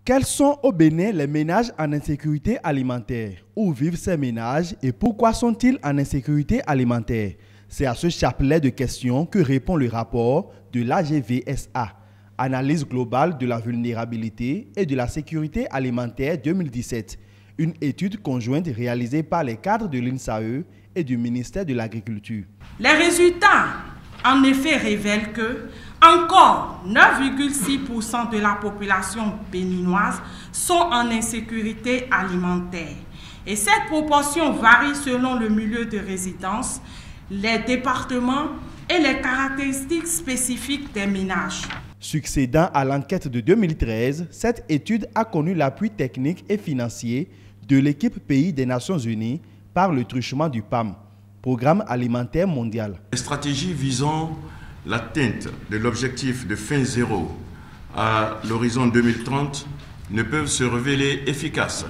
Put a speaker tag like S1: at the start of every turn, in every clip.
S1: Quels sont au Bénin les ménages en insécurité alimentaire? Où vivent ces ménages et pourquoi sont-ils en insécurité alimentaire? C'est à ce chapelet de questions que répond le rapport de l'AGVSA, Analyse globale de la vulnérabilité et de la sécurité alimentaire 2017, une étude conjointe réalisée par les cadres de l'INSAE et du ministère de l'Agriculture.
S2: Les résultats, en effet, révèlent que encore 9,6% de la population béninoise sont en insécurité alimentaire. Et cette proportion varie selon le milieu de résidence, les départements et les caractéristiques spécifiques des ménages.
S1: Succédant à l'enquête de 2013, cette étude a connu l'appui technique et financier de l'équipe Pays des Nations Unies par le truchement du PAM, Programme alimentaire mondial.
S3: Les stratégies visant l'atteinte de l'objectif de faim zéro à l'horizon 2030 ne peuvent se révéler efficaces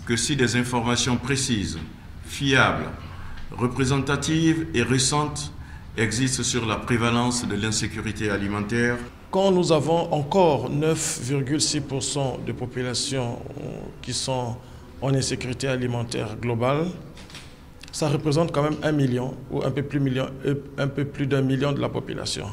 S3: que si des informations précises, fiables, représentatives et récentes existent sur la prévalence de l'insécurité alimentaire.
S4: Quand nous avons encore 9,6% de population qui sont en insécurité alimentaire globale, ça représente quand même 1 million ou un peu plus d'1 million de la population.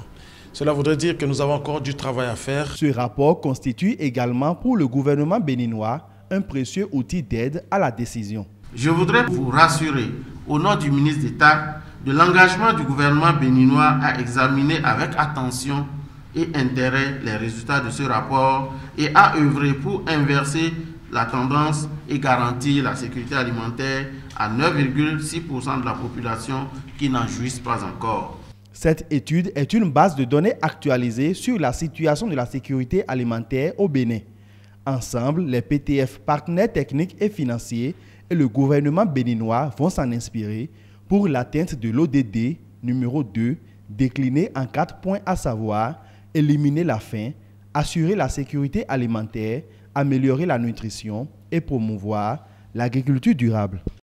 S4: Cela voudrait dire que nous avons encore du travail à faire.
S1: Ce rapport constitue également pour le gouvernement béninois un précieux outil d'aide à la décision.
S5: Je voudrais vous rassurer, au nom du ministre d'État, de l'engagement du gouvernement béninois à examiner avec attention et intérêt les résultats de ce rapport et à œuvrer pour inverser la tendance et garantir la sécurité alimentaire à 9,6% de la population qui n'en jouissent pas encore.
S1: Cette étude est une base de données actualisée sur la situation de la sécurité alimentaire au Bénin. Ensemble, les PTF, partenaires techniques et financiers, et le gouvernement béninois vont s'en inspirer pour l'atteinte de l'ODD numéro 2, décliné en 4 points, à savoir éliminer la faim, assurer la sécurité alimentaire, améliorer la nutrition et promouvoir l'agriculture durable.